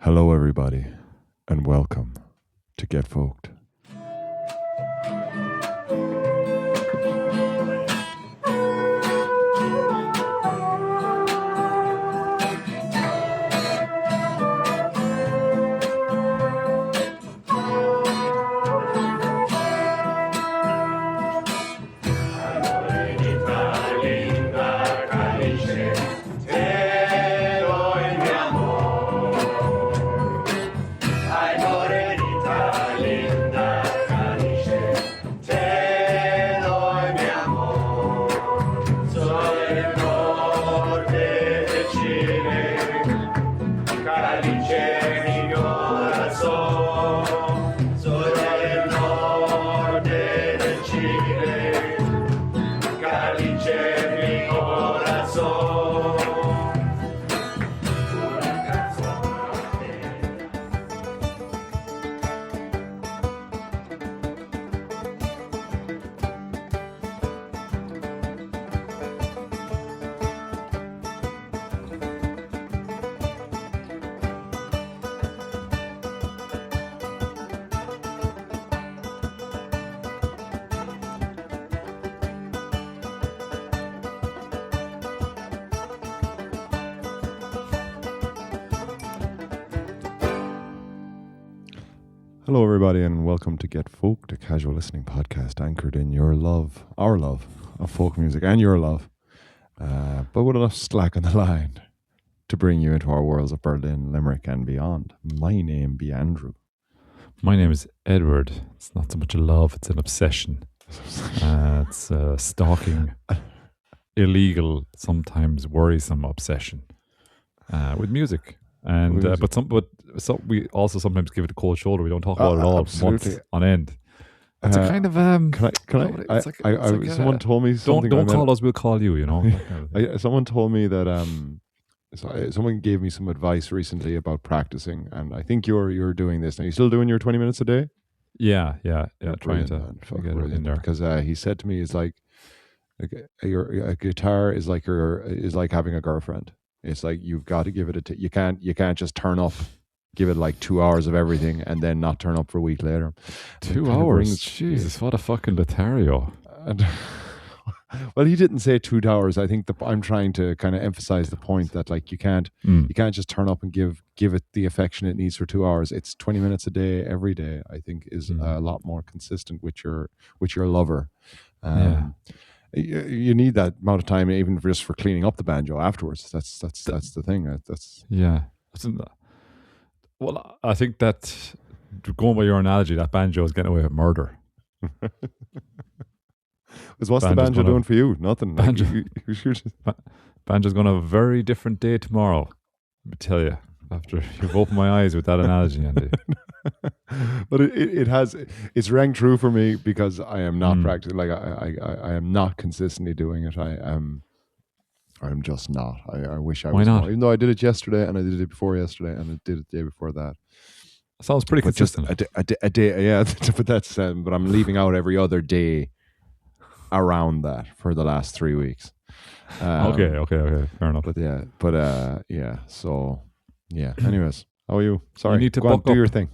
Hello, everybody, and welcome to Get Folked. Hello, everybody, and welcome to Get Folked, a casual listening podcast anchored in your love, our love of folk music and your love, but with enough slack on the line to bring you into our worlds of Berlin, Limerick, and beyond. My name be Andrew. My name is Edward. It's not so much a love, it's an obsession. It's a stalking, illegal, sometimes worrisome obsession with music. And but we also sometimes give it a cold shoulder. We don't talk about it all months on end. It's a kind of someone told me something. Don't call us. We'll call you. You know. Someone told me that someone gave me some advice recently about practicing, and I think you're doing this. Now, you still doing your 20 minutes a day? Yeah. Trying to get it in there because he said to me, "It's like a guitar is like having a girlfriend. It's like you've got to give it you can't just turn up, give it like 2 hours of everything, and then not turn up for a week later. 2 hours, Jesus, what a fucking Lothario. Well, he didn't say 2 hours. I think I'm trying to kind of emphasize the point that like you can't just turn up and give it the affection it needs for 2 hours. It's 20 minutes a day, every day. I think is a lot more consistent with your lover. You need that amount of time, even just for cleaning up the banjo afterwards. That's the thing. Well, I think that going by your analogy, that banjo is getting away with murder. What's the banjo doing for you? Nothing. Banjo's going to have a very different day tomorrow. Let me tell you, after you've opened my eyes with that analogy, Andy. But it's rang true for me because I am not practicing. Like I am not consistently doing it. I'm just not. I wish I was. Why not? More. Even though I did it yesterday and I did it before yesterday and I did it the day before that. Sounds pretty consistent. Just a day, yeah. But that's but I'm leaving out every other day around that for the last 3 weeks. Okay, fair enough. So yeah. Anyways, how are you? Sorry, you need to go on, do your thing.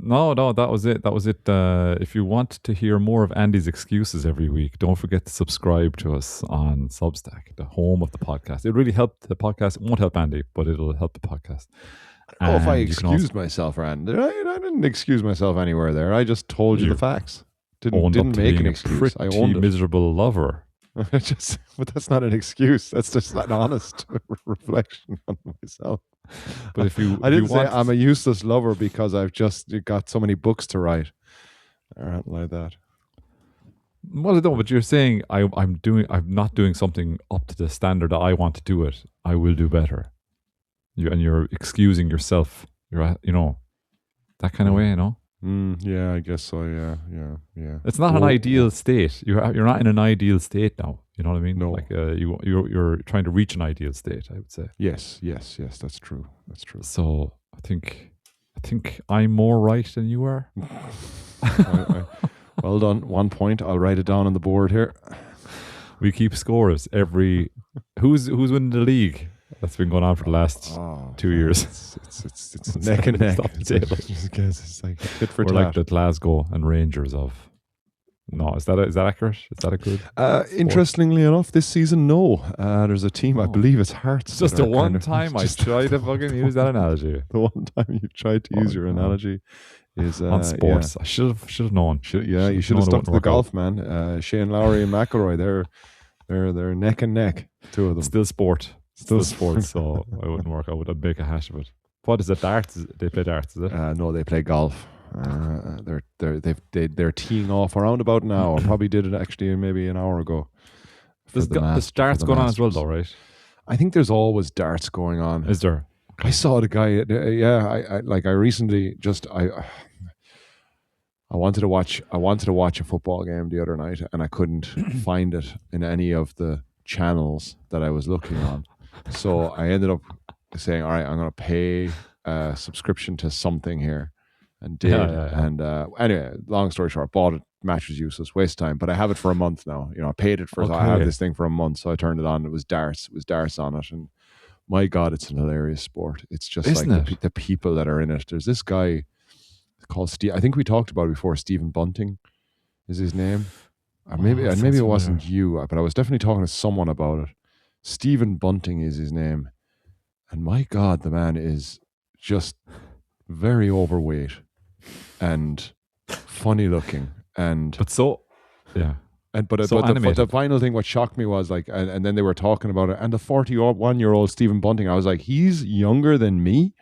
No, that was it. If you want to hear more of Andy's excuses every week, don't forget to subscribe to us on Substack, the home of the podcast. It really helped the podcast. It won't help Andy, but it'll help the podcast. Oh, if I excused myself, Rand, I didn't excuse myself anywhere there. I just told you the facts. Didn't make an excuse. I owned it. Miserable lover. But that's not an excuse. That's just an honest reflection on myself. But if you, I didn't say I'm a useless lover because I've just got so many books to write, or anything like that. Well, no, but you're saying I'm not doing something up to the standard that I want to do it. I will do better. You're excusing yourself. You're that kind of way, Yeah, I guess so. Yeah. It's not an ideal state. You're not in an ideal state now. You know what I mean? No. Like you're trying to reach an ideal state, I would say. Yes. That's true. So I think I'm more right than you are. Well done. 1 point. I'll write it down on the board here. We keep scores every. Who's winning the league? That's been going on for the last 2 years. It's neck and neck. Off the table. It's like tit for We're like tat. the Glasgow and Rangers of. No, is that accurate? Is that a good? Interestingly enough, this season, no. There's a team, I believe it's Hearts. It's just that the are one kind of- time I just tried to fucking use that analogy the one time you tried to use your God. analogy is on sports. I should have known. You should have stuck to the golf, man. Shane Lowry and McIlroy, they're neck and neck. Two of them. Still sport. Still sport. So I wouldn't work. I'd make a hash of it. What is it? Darts? They play darts, is it? No, they play golf. They're teeing off around about an hour. Probably did it actually maybe an hour ago. There's darts going on as well, though, right? I think there's always darts going on. Is there? I saw the guy. I recently just I wanted to watch a football game the other night, and I couldn't find it in any of the channels that I was looking on. So I ended up saying, "All right, I'm going to pay a subscription to something here," and did. Yeah. And anyway, long story short, bought it. Match was useless, waste of time. But I have it for a month now. I paid it for. So I have this thing for a month. So I turned it on. It was darts. It was darts on it, and my God, it's an hilarious sport. It's just the people that are in it. There's this guy called Steve. I think we talked about it before. Stephen Bunting is his name. Or maybe it wasn't you, but I was definitely talking to someone about it. Stephen Bunting is his name. And my God, the man is just very overweight and funny looking. But the final thing, what shocked me was and then they were talking about it, and the 41-year-old Stephen Bunting, I was like, he's younger than me,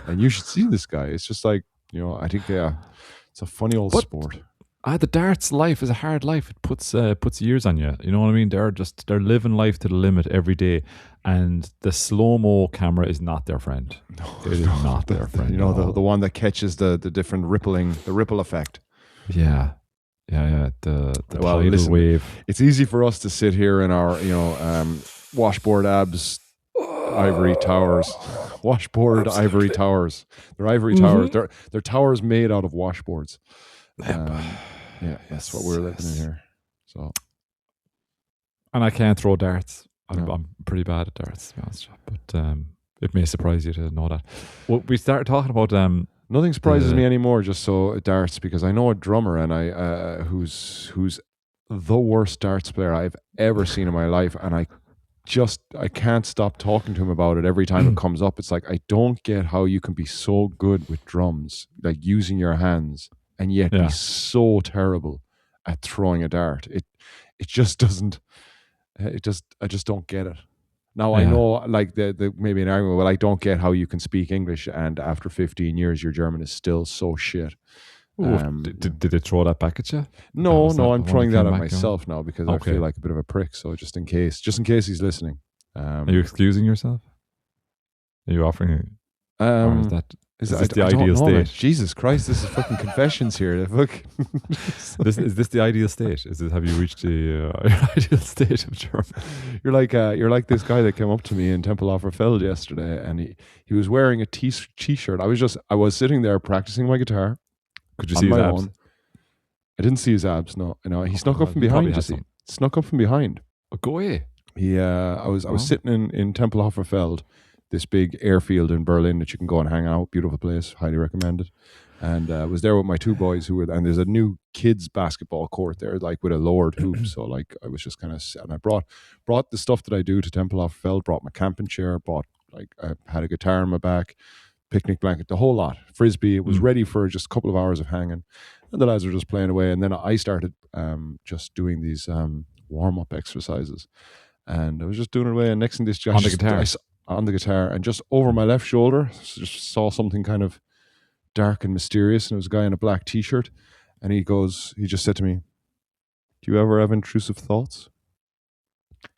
and you should see this guy. It's just like, I think it's a funny old sport. The darts life is a hard life. It puts years on you. You know what I mean? They're living life to the limit every day, and the slow-mo camera is not their friend. It is not their friend. The one that catches the different the ripple effect. Yeah. The tidal wave. It's easy for us to sit here in our washboard abs, ivory towers, ivory towers. They're ivory towers. They're towers made out of washboards. That's what we're living in here. So, and I can't throw darts. I'm pretty bad at darts, to be honest. But it may surprise you to know that. Well, we started talking about nothing surprises me anymore. Just so darts, because I know a drummer, and I who's the worst darts player I've ever seen in my life, and I can't stop talking to him about it every time it comes up. It's like, I don't get how you can be so good with drums, like using your hands, and yet be so terrible at throwing a dart. It just doesn't. I just don't get it. Now I know, like the maybe an argument. Well, I don't get how you can speak English, and after 15 years, your German is still so shit. Did they throw that back at you? No, I'm throwing that at myself now, because I feel like a bit of a prick. So just in case he's listening. Are you excusing yourself? Are you offering? Or is this the ideal state? Man. Jesus Christ, this is fucking confessions here. Is this the ideal state? Have you reached the ideal state of German? You're like this guy that came up to me in Tempelhofer Feld yesterday, and he was wearing a t-shirt. I was sitting there practicing my guitar. Could you see his abs? I didn't see his abs. No, he snuck up from behind. Snuck up from behind. Oh, go away. I was sitting in Tempelhofer Feld, this big airfield in Berlin that you can go and hang out. Beautiful place, highly recommended. And I was there with my two boys and there's a new kids basketball court there, like with a lowered hoop. So like I was just kind of, and I brought the stuff that I do to Tempelhofer Feld, brought my camping chair, I had a guitar on my back, picnic blanket, the whole lot, frisbee. It was ready for just a couple of hours of hanging, and the lads were just playing away. And then I started just doing these warm-up exercises, and I was just doing it away. And next thing, this Josh on the guitar, and just over my left shoulder, just saw something kind of dark and mysterious, and it was a guy in a black t-shirt, and he just said to me, "Do you ever have intrusive thoughts?"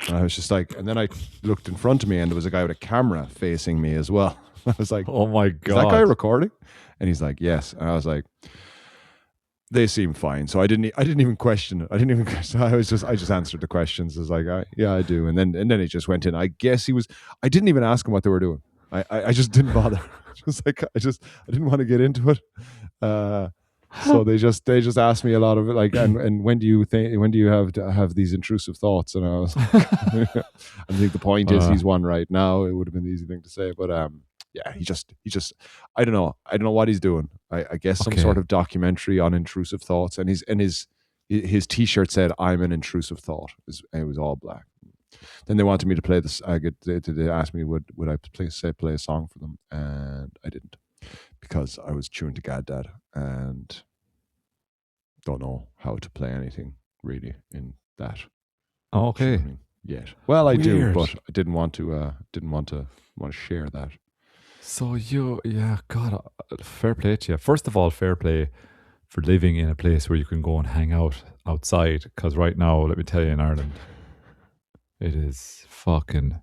And I was just like, and then I looked in front of me, and there was a guy with a camera facing me as well. I was like, "Oh my God, is that guy recording?" And he's like, "Yes." And I was like, "They seem fine." So I didn't even question it. I just answered the questions. I was like, "Yeah, I do." And then he just went in. I guess I didn't even ask him what they were doing. I just didn't bother. Just like I didn't want to get into it. So they just asked me a lot of it, like, and when do you have these intrusive thoughts? And I was, I think the point is he's one right now. It would have been the easy thing to say, but yeah, he just, I don't know what he's doing. I guess some Okay. sort of documentary on intrusive thoughts, and his T-shirt said, "I'm an intrusive thought." It was all black. Then they wanted me to play this. They asked me would I play a song for them, and I didn't, because I was tuned to God Dad and don't know how to play anything really in that Okay. tuning yet. Well, I do, Weird. but I didn't want to share that. So God, fair play to you. First of all, fair play for living in a place where you can go and hang out outside. Because right now, let me tell you, in Ireland, it is fucking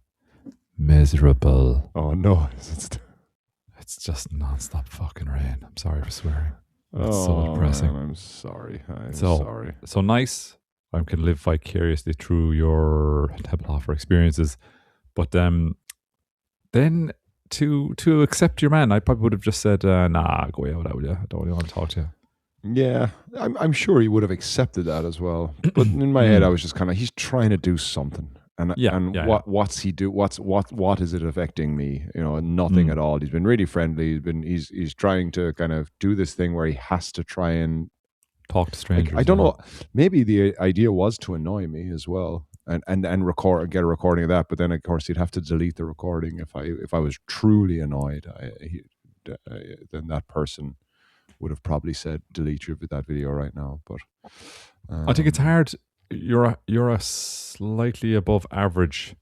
miserable. Oh no! It's just non-stop fucking rain. I'm sorry for swearing. That's so depressing. Man, I'm sorry. So- Sorry. So nice. I can live vicariously through your Tempelhofer experiences, but then to accept your man, I probably would have just said, "Nah, go away out, would you? I don't really want to talk to you." Yeah, I'm sure he would have accepted that as well. But in my head, I was just kind of, he's trying to do something, and what's he do? What is it affecting me? Nothing at all. He's been really friendly. He's trying to kind of do this thing where he has to try and Talk to strangers. I don't know. Maybe the idea was to annoy me as well, and record and get a recording of that. But then, of course, he'd have to delete the recording if I was truly annoyed. Then that person would have probably said, delete that video right now. But I think it's hard. You're a slightly above average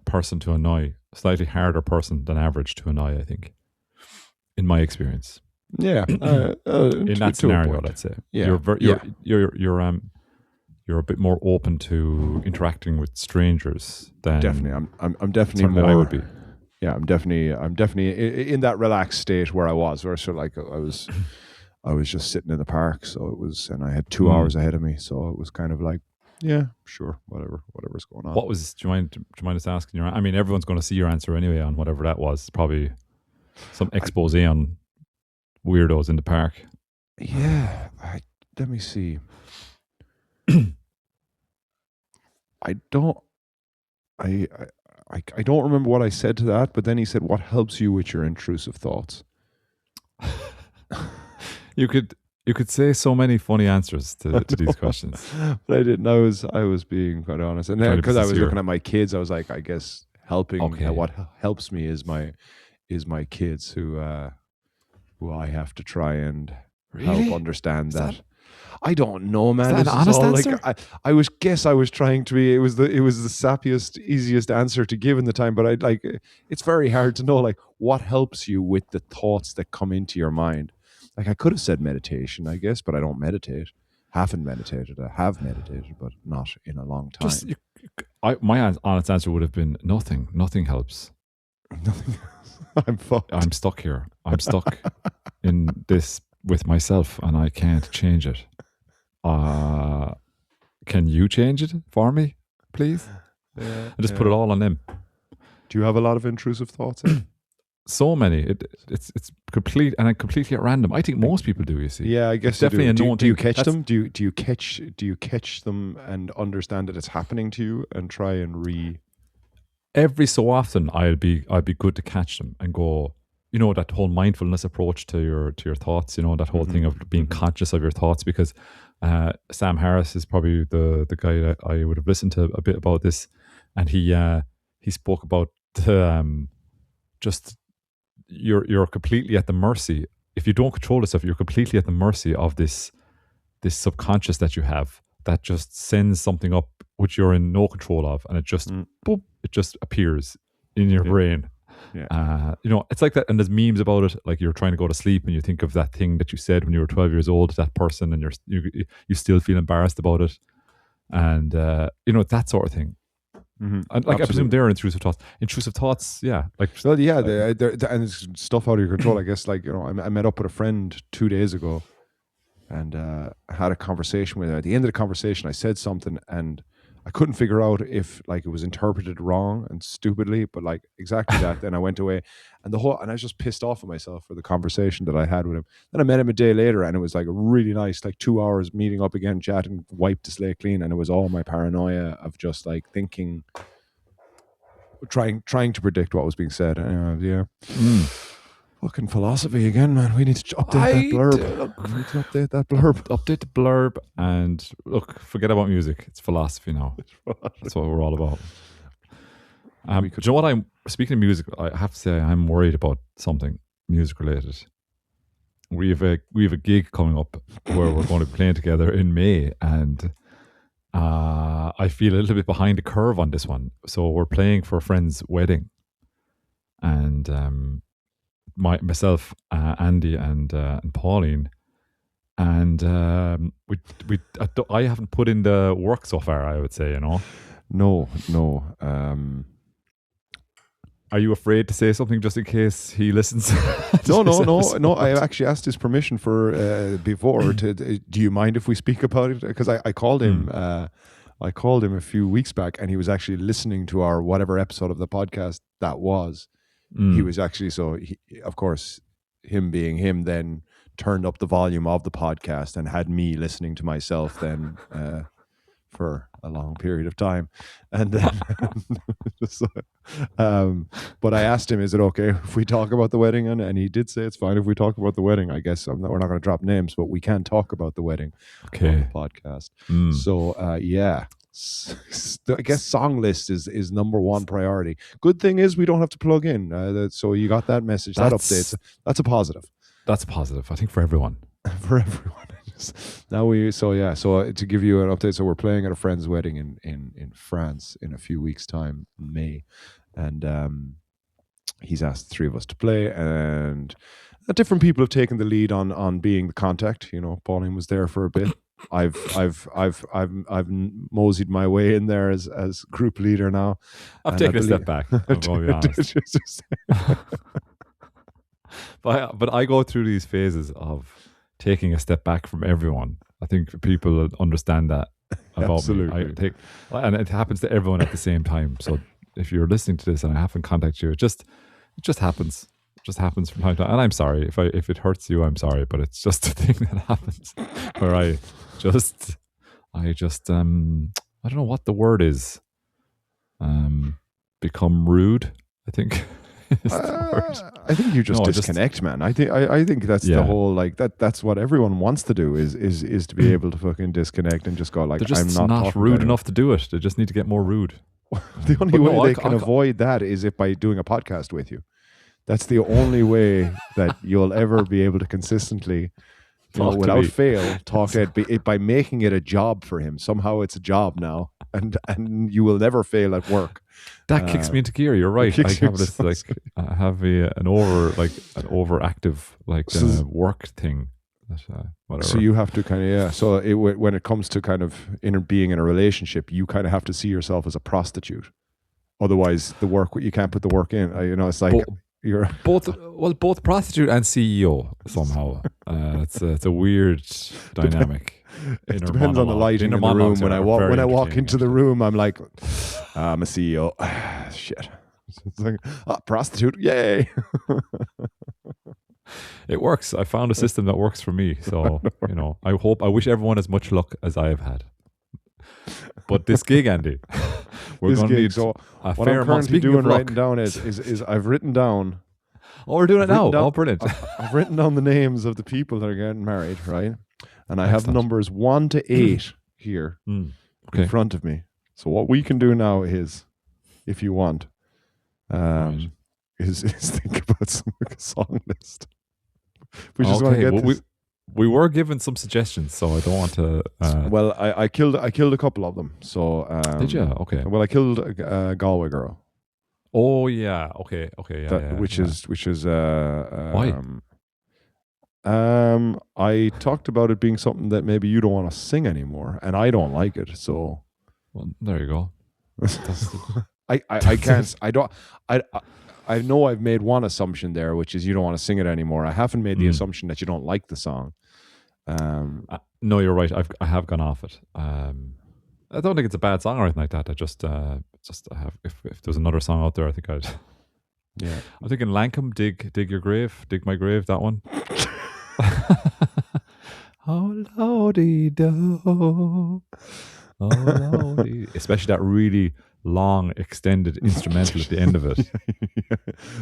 person to annoy, slightly harder person than average to annoy, I think, in my experience. Yeah, In that scenario, let's say, Yeah. you're a bit more open to interacting with strangers than Definitely, I'm definitely certainly more. I would be. Yeah, I'm definitely in that relaxed state where I was, where sort of like I was just sitting in the park, so it was, and I had 2 hours ahead of me, so it was kind of like, yeah, sure, whatever's going on. What was? Do you mind us asking your? I mean, everyone's going to see your answer anyway on whatever that was. It's probably some expose on weirdos in the park. Yeah, let me see. I don't remember what I said to that, but then he said, "What helps you with your intrusive thoughts?" You could say so many funny answers to these questions. But I didn't. I was being quite honest, and Trying then to be because I was sincere. looking at my kids, I was like, I guess helping. Okay. What helps me is my kids who I have to try and help understand Is that. that- I don't know, man. that an This honest all answer? I was trying to be. It was the sappiest, easiest answer to give in the time. But it's very hard to know like what helps you with the thoughts that come into your mind. Like I could have said meditation, I guess, but I don't meditate. Haven't meditated. I have meditated, but not in a long time. Just my honest answer would have been nothing. Nothing helps. Nothing else. I'm fucked. I'm stuck here. I'm stuck in this with myself, and I can't change it. Can you change it for me, please? Yeah, I just put it all on them. Do you have a lot of intrusive thoughts? Ed? So many. It's completely at random. I think most people do. You see. Yeah, I guess It's definitely you do. a known Do you thing. catch That's- them? Do you catch them and understand that it's happening to you and try and Every so often I'd be good to catch them and go, that whole mindfulness approach to your thoughts, that whole thing of being conscious of your thoughts, because Sam Harris is probably the guy that I would have listened to a bit about this, and he spoke about just you're completely at the mercy. If you don't control yourself, you're completely at the mercy of this subconscious that you have that just sends something up which you're in no control of, and it just boop, it just appears in your brain. Yeah. It's like that, and there's memes about it. Like you're trying to go to sleep, and you think of that thing that you said when you were 12 years old to that person, and you still feel embarrassed about it, and that sort of thing. And like I presume they're intrusive thoughts. Intrusive thoughts, yeah. Like Well, yeah, and it's stuff out of your control. I guess, like I met up with a friend 2 days ago, and had a conversation with her. At the end of the conversation, I said something, and I couldn't figure out if like it was interpreted wrong and stupidly, but like exactly that. Then I went away, and I was just pissed off at myself for the conversation that I had with him. Then I met him a day later, and it was like really nice, like 2 hours meeting up again, chatting, wiped the slate clean, and it was all my paranoia of just like thinking, trying to predict what was being said. Yeah. Fucking philosophy again, man. We need to update that blurb. We need to update that blurb. Update the blurb and look, forget about music. It's philosophy now. That's what we're all about. Do you know what? Speaking of music, I have to say I'm worried about something music related. We have a gig coming up where we're going to be playing together in May, and I feel a little bit behind the curve on this one. So we're playing for a friend's wedding, and myself, Andy, and Pauline, and I haven't put in the work so far. I would say, No. Are you afraid to say something just in case he listens? No. I actually asked his permission for before. Do you mind if we speak about it? Because I called him. I called him a few weeks back, and he was actually listening to our whatever episode of the podcast that was. He was actually of course, him being him, then turned up the volume of the podcast and had me listening to myself then for a long period of time, and then but I asked him, is it okay if we talk about the wedding, and he did say it's fine if we talk about the wedding. I guess we're not going to drop names, but we can talk about the wedding on the podcast. So yeah, I guess song list is number one priority. Good thing is we don't have to plug in, so you got that message. That updates. That's a positive. That's a positive, I think, for everyone. For everyone. So to give you an update, so we're playing at a friend's wedding in France in a few weeks' time, in May, and he's asked the three of us to play, and different people have taken the lead on being the contact. Pauline was there for a bit. I've moseyed my way in there as group leader now. I've taken a step back. I'm going to be honest. But I go through these phases of taking a step back from everyone. I think people understand that about Absolutely. me. And it happens to everyone at the same time. So if you're listening to this and I haven't contacted you, it just happens. It just happens from time to time. And I'm sorry if it hurts you. I'm sorry, but it's just a thing that happens where I just I don't know what the word is. Become rude, I think. I think you just disconnect, man. I think that's the whole that's what everyone wants to do is to be able to fucking disconnect and just go like, they're just I'm not rude enough to do it. They just need to get more rude. The only way they can avoid that is if by doing a podcast with you. That's the only way that you'll ever be able to consistently, without fail, talk to it by making it a job for him. Somehow it's a job now, and you will never fail at work. That kicks me into gear. You're right. I have this I have an overactive work thing. Whatever. So you have to kind of So when it comes to kind of being in a relationship, you kind of have to see yourself as a prostitute. Otherwise, you can't put the work in. It's like you're both prostitute and CEO somehow. It's a weird dynamic. It depends on the lighting in the room. When I walk into the room, I'm like, I'm a CEO. Shit. It's like, prostitute. Yay. It works. I found a system that works for me. So, I wish everyone as much luck as I have had. But this gig, Andy, we're going to need a what fair I'm amount. currently doing writing down is I've written down. Oh, we're doing it now. Oh, brilliant. I've written down the names of the people that are getting married, right? And I have numbers 1 to 8 here in front of me. So what we can do now is, if you want, is think about a song list. We just want to get this. We were given some suggestions, so I don't want to. Well, I killed a couple of them. So did you? Okay. Well, I killed a Galway girl. Oh yeah. Okay. Yeah. Which is why? I talked about it being something that maybe you don't want to sing anymore, and I don't like it. So, well, there you go. I can't. I don't. I know I've made one assumption there, which is you don't want to sing it anymore. I haven't made the assumption that you don't like the song. No, you're right. I have gone off it. I don't think it's a bad song or anything like that. I just I have if there's another song out there, I think I'd. Yeah. I'm thinking Lankum, dig your grave, dig my grave. That one. Oh lordy do, oh lordy. Especially that really long extended instrumental at the end of it.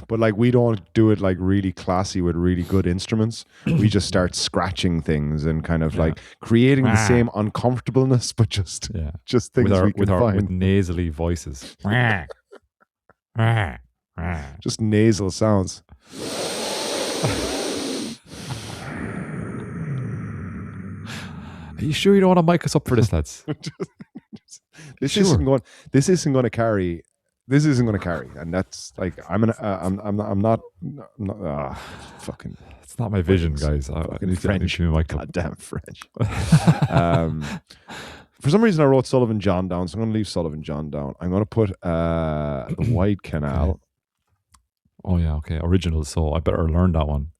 But like we don't do it like really classy with really good instruments. We just start scratching things and kind of like creating the same uncomfortableness, but just things we can find. With nasally voices. Just nasal sounds. Are you sure you don't want to mic us up for this, lads? This isn't going to carry. This isn't going to carry, and that's like I'm not fucking. It's not my vision, guys. I need French. to mic up. Goddamn French. For some reason, I wrote Sullivan John down, so I'm going to leave Sullivan John down. I'm going to put the White Canal. Oh yeah, okay. Original, so I better learn that one.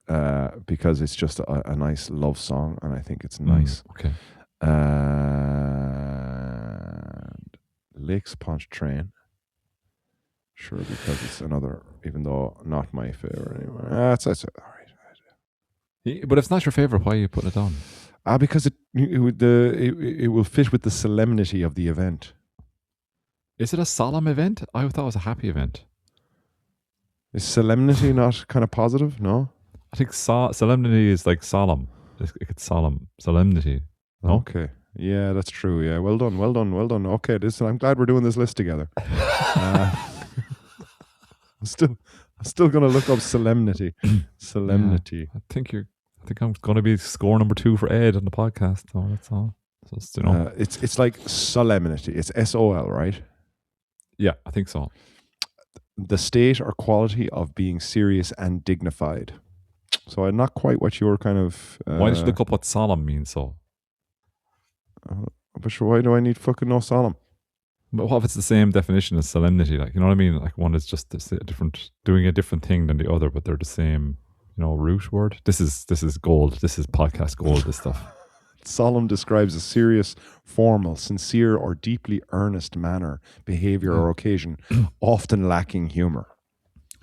Because it's just a nice love song, and I think it's nice. Okay. Lakes Ponch Train. Sure, because it's another, even though not my favorite anyway. That's all right. Yeah, but if it's not your favorite, why are you putting it on? Because it will fit with the solemnity of the event. Is it a solemn event? I thought it was a happy event. Is solemnity not kind of positive? No? I think solemnity is like solemn. It's solemn. Solemnity. No? Okay. Yeah, that's true. Yeah, well done. Okay, I'm glad we're doing this list together. I'm still going to look up solemnity. Solemnity. Yeah, I think I'm going to be score number 2 for Ed on the podcast. So that's all. So it's like solemnity. It's SOL, right? Yeah, I think so. The state or quality of being serious and dignified. So I'm not quite what you were kind of. Why did you look up what solemn means? So. But sure, why do I need fucking no solemn? But what if it's the same definition as solemnity? Like, you know what I mean? Like one is just doing a different thing than the other, but they're the same, root word. This is gold. This is podcast gold. This stuff. Solemn describes a serious, formal, sincere, or deeply earnest manner, behavior, or occasion, often lacking humor.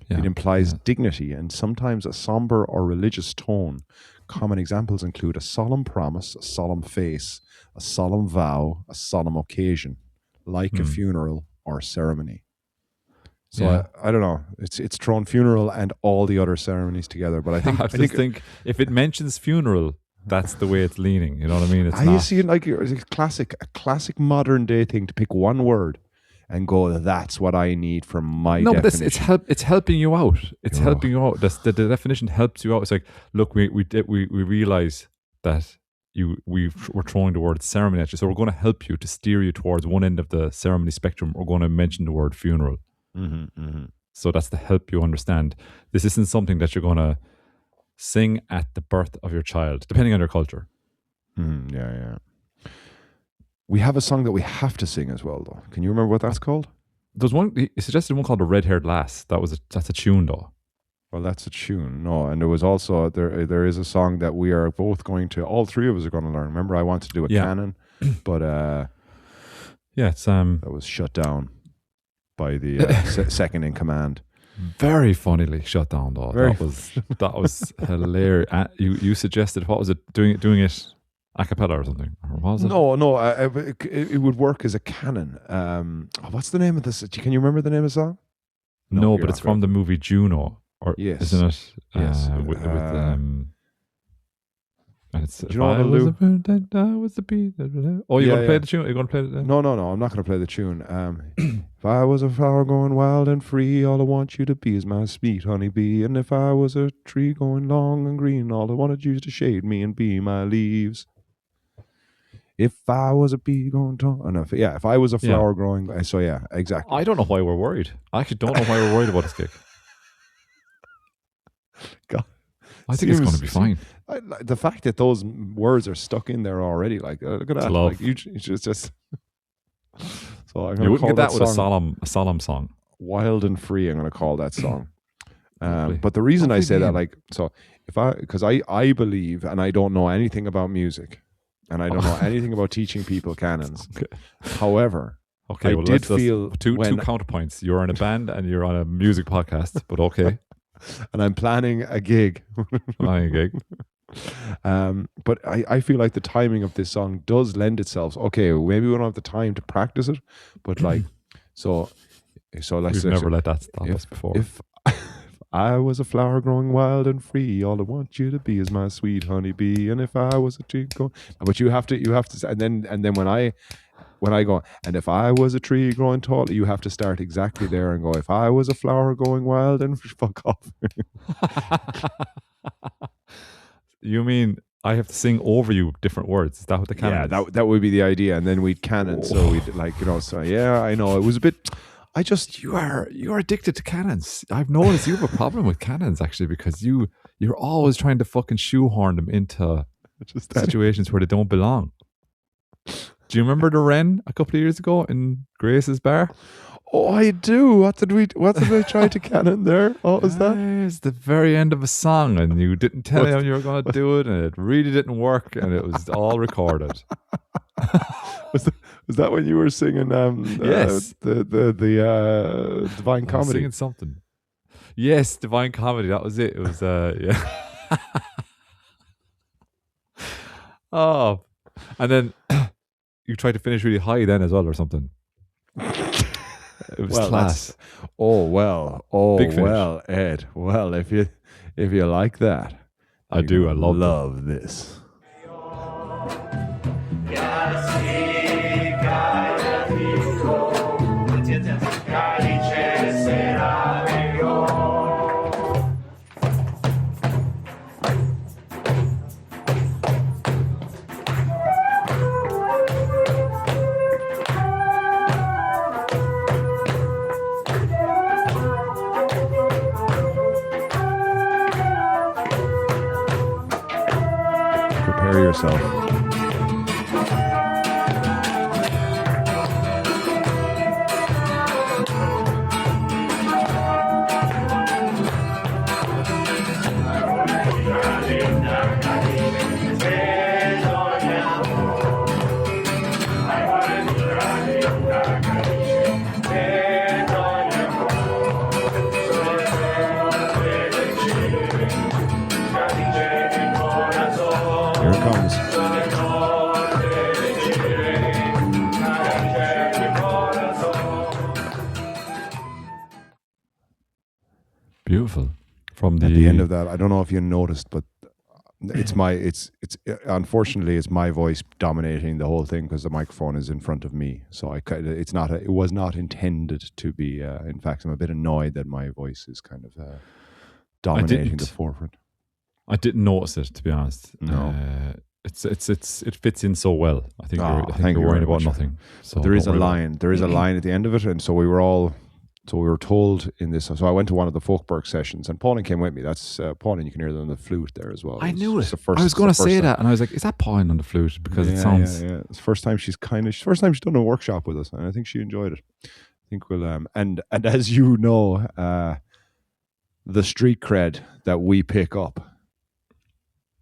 Yeah. It implies dignity and sometimes a somber or religious tone. Common examples include a solemn promise, a solemn face, a solemn vow, a solemn occasion, like a funeral or ceremony. So I don't know. It's thrown funeral and all the other ceremonies together. But I think if it mentions funeral, that's the way it's leaning. You know what I mean? You see it like it's a classic modern day thing to pick one word and go, that's what I need for my definition. But it's helping you out. It's helping you out. The definition helps you out. It's like, look, we realize that we're throwing the word ceremony at you, so we're going to help you to steer you towards one end of the ceremony spectrum. We're going to mention the word funeral. So that's to help you understand. This isn't something that you're going to sing at the birth of your child, depending on your culture. Yeah. We have a song that we have to sing as well, though. Can you remember what that's called? There's one. He suggested one called "The Red-Haired Lass." That's a tune, though. Well, that's a tune. No, and there was also there is a song that we are both going to. All three of us are going to learn. Remember, I wanted to do a canon, but it's that was shut down by the second in command. Very funnily shut down, though. That was hilarious. You suggested, what was it? Doing it a cappella or something? Or was it? No. It would work as a canon. What's the name of this? Can you remember the name of the song? No, but it's from the movie Juno. Or yes, isn't it? Yes. And it's. Do you know what I'll do? I was the bee. Oh, you're going to play the tune? You're going to play it? No. I'm not going to play the tune. If I was a flower going wild and free, all I want you to be is my sweet honeybee. And if I was a tree going long and green, all I wanted you to shade me and be my leaves. If I was a bee going tall, if I was a flower growing, so yeah, exactly. I don't know why we're worried. I actually don't know why we're worried about this gig. God, I think it's going to be fine. The fact that those words are stuck in there already, like look at that. Love. Like you just. So I'm you wouldn't get that with a solemn song. Wild and Free. I'm going to call that song. But the reason I say that, because I believe, and I don't know anything about music. and I don't know anything about teaching people canons. Okay. However, Okay, I well, did feel two when- counterpoints. You're in a band and you're on a music podcast, but okay. and I'm planning a gig. Flying gig. But I feel like the timing of this song does lend itself. Okay, maybe we don't have the time to practice it, but like, so let's We've say, never let that stop us before. if I was a flower growing wild and free, all I want you to be is my sweet honeybee. And if I was a tree growing, but you have to, and then when I go, and if I was a tree growing tall, you have to start exactly there and go, if I was a flower going wild and fuck off. You mean I have to sing over you different words? Is that what the canon Yeah, is? that would be the idea, and then we'd canon. So we'd like, so yeah, I know it was a bit. I just You're addicted to cannons. I've noticed you have a problem with cannons actually because you're always trying to fucking shoehorn them into just situations where they don't belong. Do you remember the Wren a couple of years ago in Grace's bar? Oh, I do. What did we try to canon there? What was that? It's the very end of a song, and you didn't tell him you were going to do it, and it really didn't work, and it was all recorded. Was that when you were singing? Yes. The Divine I was Comedy. singing something. Yes, Divine Comedy. That was it. It was yeah. Oh, and then you tried to finish really high then as well, or something. It was class. Big finish. Well, Ed. Well, if you like that, I do. I love this. Prepare yourself. Here it comes. Beautiful. From At the end of that, I don't know if you noticed, but it's unfortunately it's my voice dominating the whole thing because the microphone is in front of me. So it was not intended to be. In fact, I'm a bit annoyed that my voice is kind of dominating the forefront. I didn't notice it, to be honest. No. It fits in so well. I think thank you're you worrying very about much. nothing. So But there is a don't worry about line. There is a line at the end of it, and so we were told in this. So I went to one of the Folkberg sessions, and Pauline came with me. That's Pauline. You can hear them on the flute there as well. I knew It's it. the first- I was going to it's the first say time. that, and I was like, "Is that Pauline on the flute?" Because it sounds. Yeah. It's the first time she's first time she's done a workshop with us, and I think she enjoyed it. I think we'll and as you know, the street cred that we pick up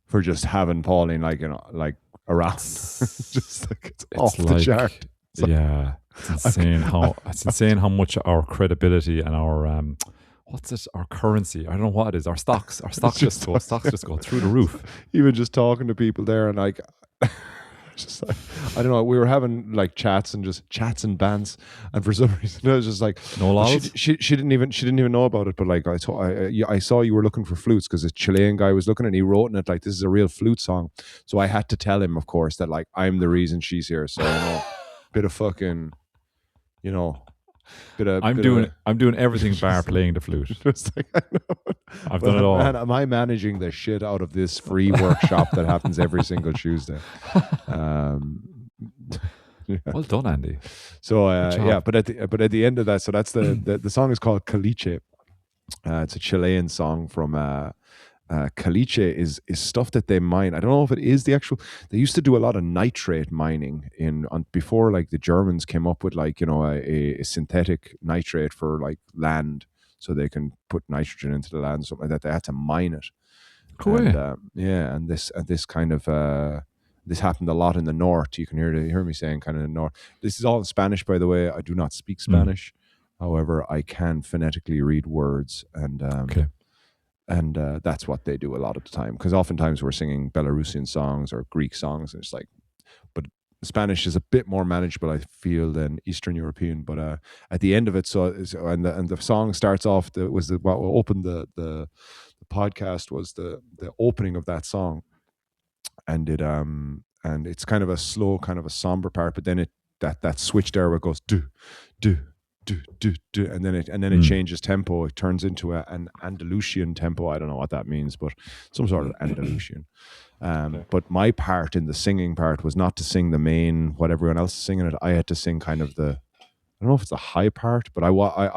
for just having Pauline around, just like it's off the chart. Yeah, it's insane how much our credibility and our what's it? Our currency. I don't know what it is. Our stocks just go through the roof. Even just talking to people there and like, just like, I don't know. We were having like chats and bands, and for some reason I was just like, No lols? she didn't even know about it. But like I saw you were looking for flutes because this Chilean guy was looking and he wrote in it like this is a real flute song. So I had to tell him, of course, that like I'm the reason she's here. So bit of fucking, I'm doing everything bar playing the flute. Just like, I know. I've done it all. Man, am I managing the shit out of this free workshop that happens every single Tuesday? Yeah. Well done, Andy. So Good job. yeah, but at the end of that, so that's the song is called Caliche. It's a Chilean song from caliche is stuff that they mine. I don't know if it is the actual. They used to do a lot of nitrate mining before like the Germans came up with like a synthetic nitrate for like land, so they can put nitrogen into the land, something like that. They had to mine it. Cool. And, and this kind of This happened a lot in the north. You can hear me saying kind of the north. This is all in Spanish, by the way. I do not speak Spanish. However, I can phonetically read words, and Okay. that's what they do a lot of the time. Because oftentimes we're singing Belarusian songs or Greek songs, and it's like, but Spanish is a bit more manageable, I feel, than Eastern European. But at the end of it, and the song starts off. What opened the podcast was the opening of that song, and it's kind of a slow, kind of a somber part, but then that switch there where it goes do do do do do, and then it changes tempo. It turns into an Andalusian tempo. I don't know what that means, but some sort of Andalusian. But my part in the singing part was not to sing the main what everyone else is singing it. I had to sing kind of I don't know if it's the high part, but I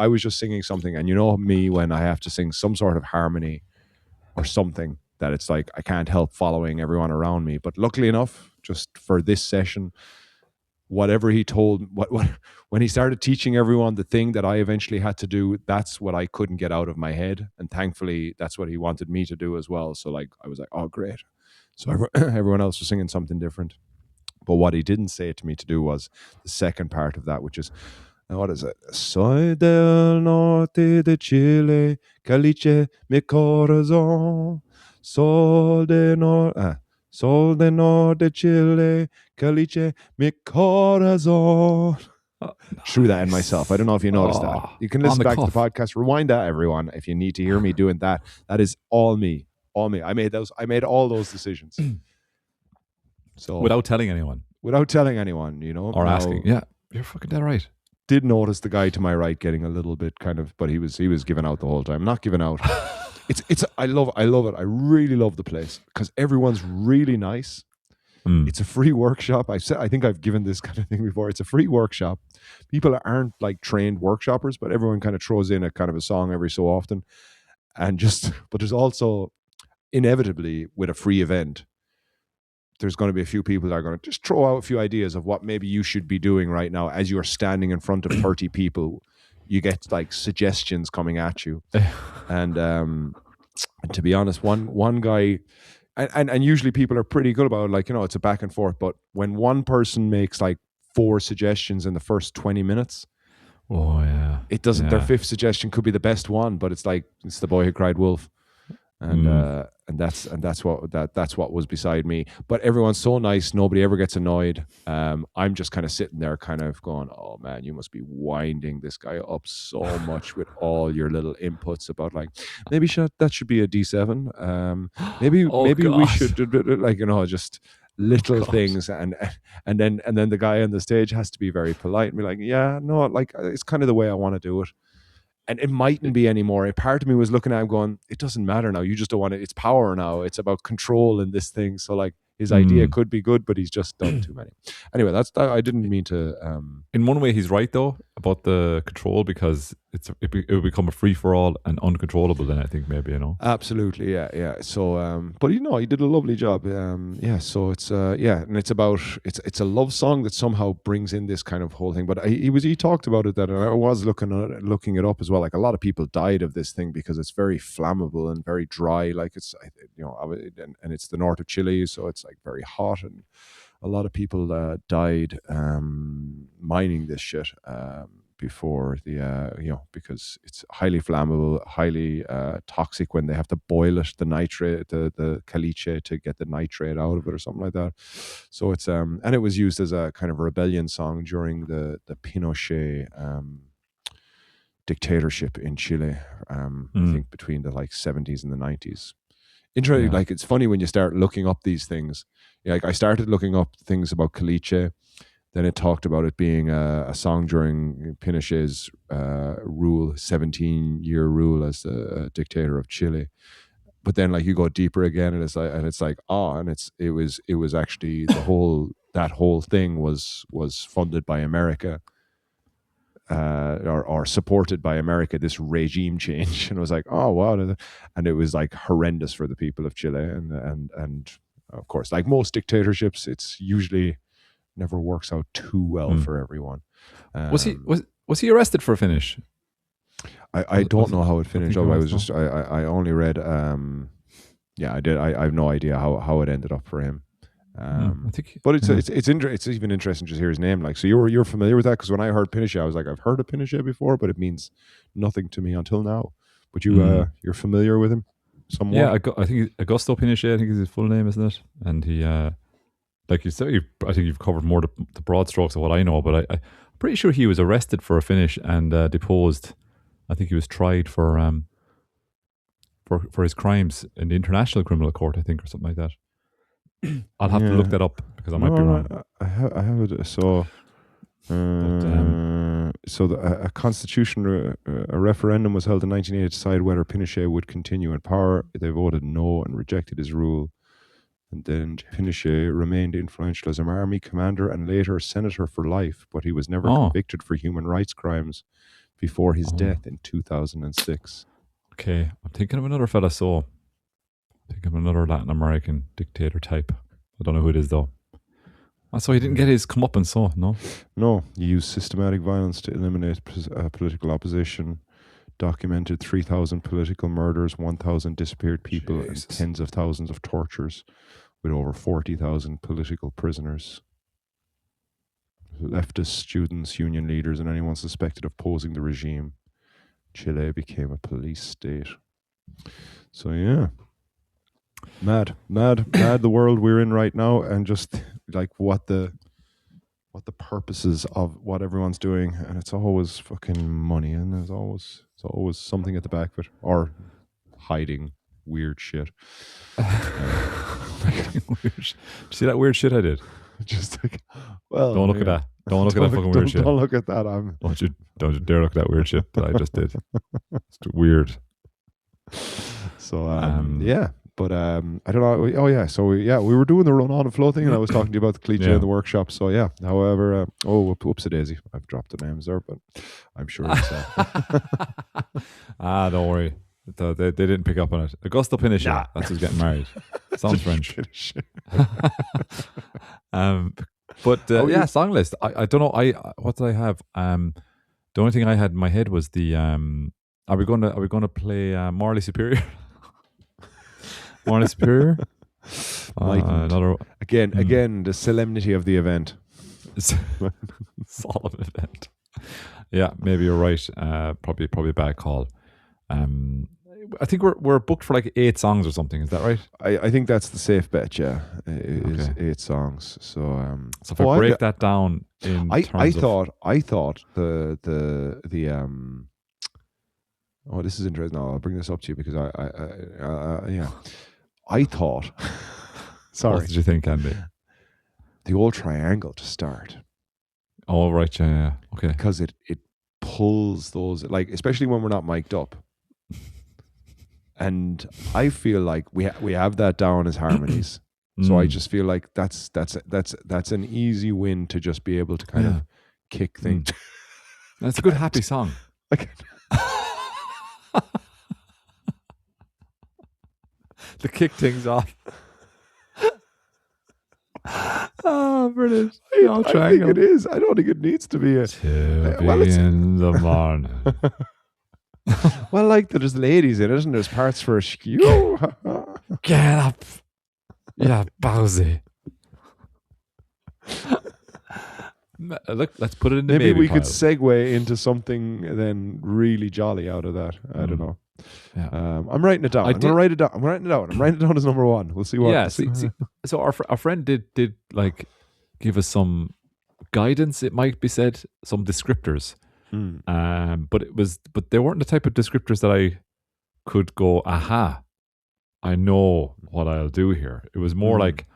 was just singing something. And you know me, when I have to sing some sort of harmony or something, that it's like I can't help following everyone around me. But luckily enough, just for this session, whatever he told, when he started teaching everyone the thing that I eventually had to do, that's what I couldn't get out of my head. And thankfully, that's what he wanted me to do as well. So like I was like, oh, great. So everyone else was singing something different. But what he didn't say to me to do was the second part of that, which is, what is it? Soy del norte de Chile, caliche mi corazón. Sol de norte de Chile, caliche mi corazón. Threw that in myself. I don't know if you noticed that. You can listen back to the podcast. Rewind that, everyone, if you need to hear me doing that. That is all me. All me. I made all those decisions. So without telling anyone, you know, or asking. Yeah, you're fucking dead right. Did notice the guy to my right getting a little bit kind of, but he was giving out the whole time. Not giving out. I love it. I really love the place because everyone's really nice. It's a free workshop. I think I've given this kind of thing before. It's a free workshop. People aren't like trained workshoppers, but everyone kind of throws in a kind of a song every so often. But there's also inevitably with a free event, there's going to be a few people that are going to just throw out a few ideas of what maybe you should be doing right now as you're standing in front of 30 people. You get like suggestions coming at you. And to be honest, one guy, and usually people are pretty good about it, like, you know, it's a back and forth. But when one person makes like 4 suggestions in the first 20 minutes, oh yeah, it doesn't. Their 5th suggestion could be the best one, but it's like it's the boy who cried wolf. And that's what was beside me. But everyone's so nice, nobody ever gets annoyed. I'm just kind of sitting there kind of going, oh man, you must be winding this guy up so much with all your little inputs about like, maybe that should be a D7. Maybe we should, like, you know, just little things. And then the guy on the stage has to be very polite and be like, yeah, no, like it's kind of the way I want to do it. And it mightn't be anymore. A part of me was looking at him going, it doesn't matter now. You just don't want it. It's power now. It's about control in this thing. So like his idea could be good, but he's just done too many. Anyway, I didn't mean to. In one way, he's right though about the control, because it will become a free for all and uncontrollable. Then I think maybe, you know. Absolutely, yeah. So, but you know, he did a lovely job. Yeah. So it's and it's about it's a love song that somehow brings in this kind of whole thing. But he talked about it, that, and I was looking it up as well. Like a lot of people died of this thing because it's very flammable and very dry. Like it's, you know, and it's the north of Chile, so it's like very hot, and a lot of people died mining this shit before the you know, because it's highly flammable, highly toxic when they have to boil it, the nitrate, the caliche, to get the nitrate out of it or something like that. So it's and it was used as a kind of rebellion song during the Pinochet dictatorship in Chile. I think between the like 70s and the 90s. Interesting. Like, it's funny when you start looking up these things. Like, I started looking up things about caliche. Then it talked about it being a song during Pinochet's rule, 17-year rule as the dictator of Chile. But then, like, you go deeper again, and it's like it was actually that whole thing was funded by America. Or supported by America, this regime change, and it was like, oh wow, and it was like horrendous for the people of Chile, and of course, like most dictatorships, it's usually never works out too well for everyone. Was he arrested for a finish? I don't know how it finished up. I only read I did. I have no idea how it ended up for him. I think, But it's yeah. it's even interesting to just hear his name. Like, so you're familiar with that? Because when I heard Pinochet, I was like, I've heard of Pinochet before, but it means nothing to me until now. But you're familiar with him somewhat? Yeah, I think Augusto Pinochet, I think is his full name, isn't it? And he, like you said, I think you've covered more the broad strokes of what I know, but I'm pretty sure he was arrested for a finish and deposed. I think he was tried for his crimes in the International Criminal Court, I think, or something like that. I'll have to look that up because I might be wrong. I have it. So, a constitution, a referendum was held in 1980 to decide whether Pinochet would continue in power. They voted no and rejected his rule. And then Pinochet remained influential as an army commander and later senator for life, but he was never convicted for human rights crimes before his death in 2006. Okay, I'm thinking of another fella. So, I think of another Latin American dictator type. I don't know who it is though. So he didn't get his comeuppance, so no? No, he used systematic violence to eliminate political opposition, documented 3,000 political murders, 1,000 disappeared people, and tens of thousands of tortures, with over 40,000 political prisoners. Leftist students, union leaders, and anyone suspected of opposing the regime. Chile became a police state. So yeah. Mad the world we're in right now, and just like what the purposes of what everyone's doing, and it's always fucking money, and there's always something at the back of it, or hiding weird shit. See that weird shit I did? Just like, well, don't look at that. Don't look at that fucking weird shit. Don't look at that. Don't you dare look at that weird shit that I just did. It's weird. So yeah. But I don't know. Oh yeah, so we were doing the run on and flow thing, and I was talking to you about the cliche in the workshop. So yeah. However, whoops a daisy, I've dropped the names there, but I'm sure it's. Don't worry. They didn't pick up on it. Augusto Pinochet. Nah. That's who's getting married. Sounds French. Yeah, song list. I don't know. What did I have? The only thing I had in my head was the. Are we going to play Morally Superior? Morally Superior. Again, the solemnity of the event. Solemn event. Yeah, maybe you're right. Probably a bad call. I think we're booked for like 8 songs or something. Is that right? I think that's the safe bet. Yeah, it is 8 songs. So so if I break that down in I thought the oh, this is interesting. No, I'll bring this up to you because I thought. Sorry, what did you think, Andy? The old triangle to start. Oh right, yeah. Okay, because it pulls those, like, especially when we're not mic'd up. And I feel like we have that down as harmonies. So I just feel like that's an easy win to just be able to kind of kick things. That's a good happy song. To kick things off. Oh, brilliant! I think it is. I don't think it needs to be in the morning. Well, like there's ladies in it, and there's parts for a skew. Get up, yeah, Bowsy. Look, let's put it in the maybe we pile. Could segue into something then really jolly out of that. I don't know. Yeah. I'm writing it down. I'm going to write it down. I'm writing it down. I'm writing it down as number 1. We'll see what. Yeah. So our friend did like give us some guidance. It might be said, some descriptors. But they weren't the type of descriptors that I could go, aha, I know what I'll do here. It was more like,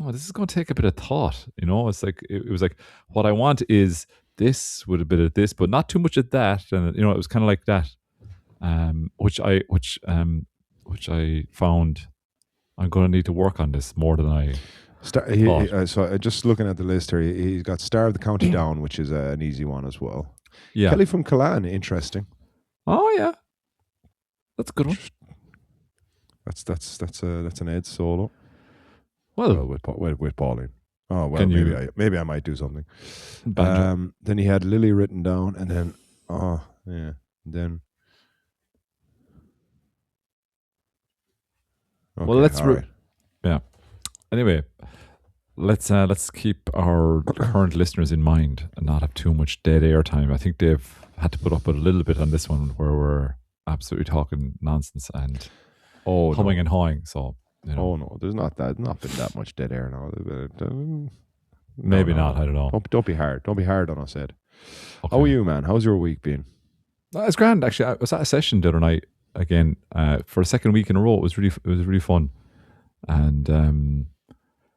oh, this is going to take a bit of thought. You know, it's like it was like, what I want is this with a bit of this, but not too much of that. And you know, it was kind of like that. Which I found I'm going to need to work on this more than I thought. So just looking at the list here, he's got Star of the County Down, which is an easy one as well. Yeah, Kelly from Killaan, interesting. Oh yeah, that's a good one. That's an Ed solo. Well, with Pauline. Oh well, maybe I might do something. Then he had Lily written down, and then then. Okay, well, let's right. yeah. Anyway, let's keep our current listeners in mind and not have too much dead air time. I think they've had to put up with a little bit on this one where we're absolutely talking nonsense and Oh humming no. and hawing. So Oh no. There's not been that much dead air now. maybe No, not. no. I don't know. Don't be hard. Don't be hard on us, Ed. Okay. How are you, man? How's your week been? It's grand actually. I was at a session the other night again for a second week in a row. It was really fun, and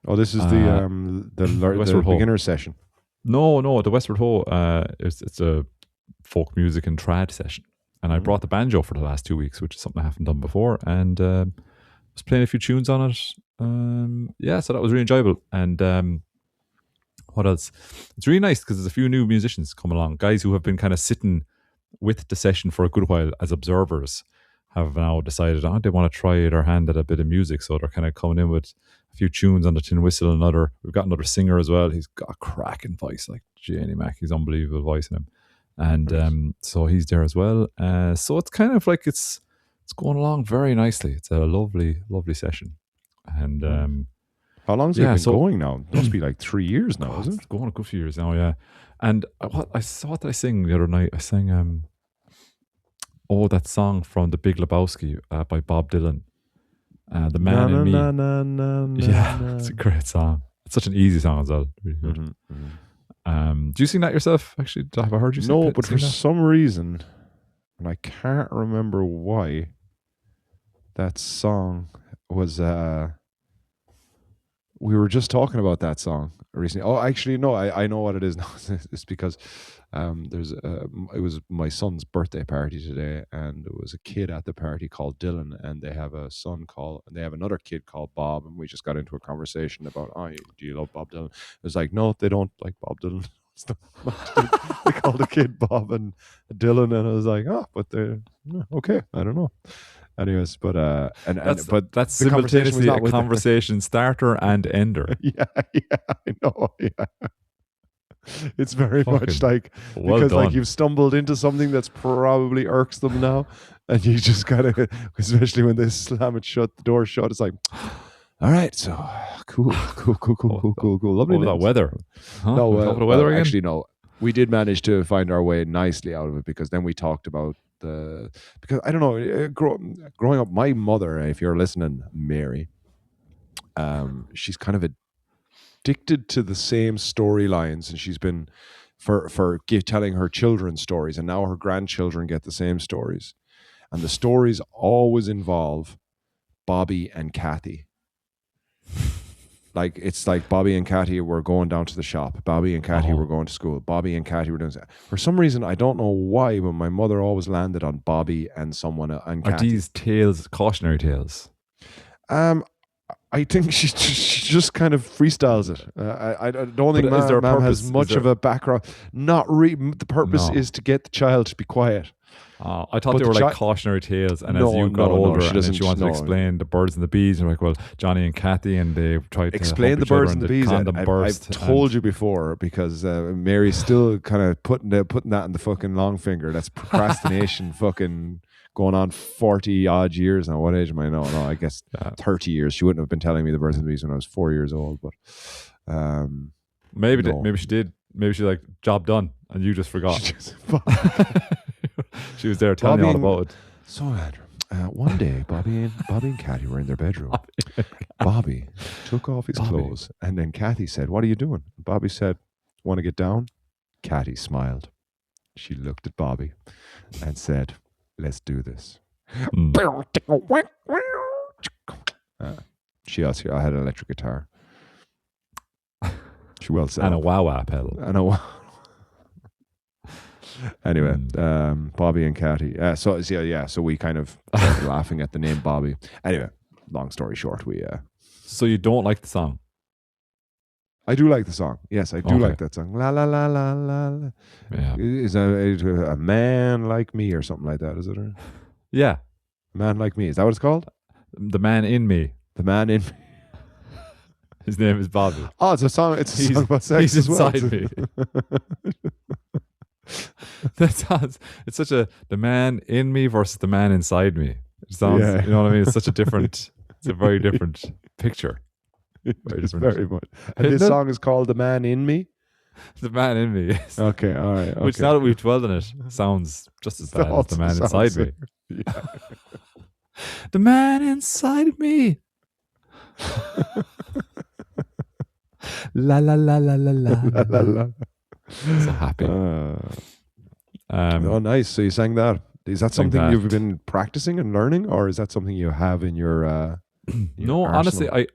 Oh, this is the Westward Ho. beginner session. no, the Westward Ho. It's a folk music and trad session, and I brought the banjo for the last 2 weeks, which is something I haven't done before, and was playing a few tunes on it. So that was really enjoyable. And what else? It's really nice because there's a few new musicians come along, guys who have been kind of sitting with the session for a good while as observers, have now decided they want to try their hand at a bit of music, so they're kind of coming in with a few tunes on the tin whistle. We've got another singer as well. He's got a cracking voice, like Janie Mac. He's unbelievable voice in him, and so he's there as well. So it's kind of like it's going along very nicely. It's a lovely session, and How long's it been going now? It must be like 3 years now, isn't it? It's going a good few years now, yeah. And what did I sing the other night? I sang that song from The Big Lebowski by Bob Dylan. The Man in Me. Yeah, it's a great song. It's such an easy song as well. Really good. Do you sing that yourself? Actually, have I heard you sing? No, but for some reason, and I can't remember why, that song was. We were just talking about that song recently. Oh, actually, no, I know what it is now. It's because it was my son's birthday party today, and there was a kid at the party called Dylan, and they have another kid called Bob, and we just got into a conversation about, do you love Bob Dylan? It was like, no, they don't like Bob Dylan. They called the kid Bob and Dylan, and I was like, but they're okay. I don't know. Anyways, but that's simultaneously a conversation starter and ender. Yeah, I know. Yeah, it's very much like well because done. like you've stumbled into something that's probably irks them now, and you just gotta, especially when they slam it shut, the door shut. It's like, all right, so cool, lovely. That weather. Huh? No, the weather again? Actually, no. We did manage to find our way nicely out of it, because then we talked about because I don't know, growing up, my mother, if you're listening, Mary, she's kind of addicted to the same storylines, and she's been for telling her children stories, and now her grandchildren get the same stories, and the stories always involve Bobby and Kathy. Like, it's like Bobby and Kathy were going down to the shop. Bobby and Kathy were going to school. Bobby and Kathy were doing that. For some reason, I don't know why, but my mother always landed on Bobby and someone and Kathy. Are these tales cautionary tales? I think she just kind of freestyles it. I don't think Mom has much of a background. Not the purpose is to get the child to be quiet. I thought they were like cautionary tales, and as you got older, and then she wanted to explain the birds and the bees, and like, well, Johnny and Kathy, and they tried to explain the birds and the bees. I've told you before, because Mary's still kind of putting that in the fucking long finger. That's procrastination, fucking going on 40 odd years now. What age am I now? No, I guess 30 years. She wouldn't have been telling me the birds and the bees when I was 4 years old, but maybe she did. Maybe she's like, job done, and you just forgot. She was there telling you all about it. So, Andrew, one day, Bobby and Kathy were in their bedroom. Bobby took off his clothes, and then Kathy said, "What are you doing?" Bobby said, "Want to get down?" Kathy smiled. She looked at Bobby and said, "Let's do this." She also had an electric guitar. She well said. And a wah-wah pedal. Anyway, Bobby and Kathy. So we kind of started laughing at the name Bobby. Anyway, long story short, we. So you don't like the song? I do like the song. Yes, I do like that song. La la la la la. Yeah. Is a man like me or something like that? Is it? Yeah. Man like me. Is that what it's called? The Man in Me. The Man in Me. His name is Bobby. Oh, it's a song. It's a song about sex. He's inside me. It's such the man in me versus the man inside me. It sounds, you know what I mean? It's such a different, it's a very different picture. Very It's different. very much. And Isn't this it? song is called "The Man in Me." The man in me. Yes. Okay, all right. Which Okay. now that we've dwelled on it, sounds just as bad as the man inside me. Yeah. The man inside me. La la la la la la. La, la, la. So happy. Oh, nice. So you sang that. Is that Sang something that. you've been practicing and learning, or is that something you have in your? No, honestly, I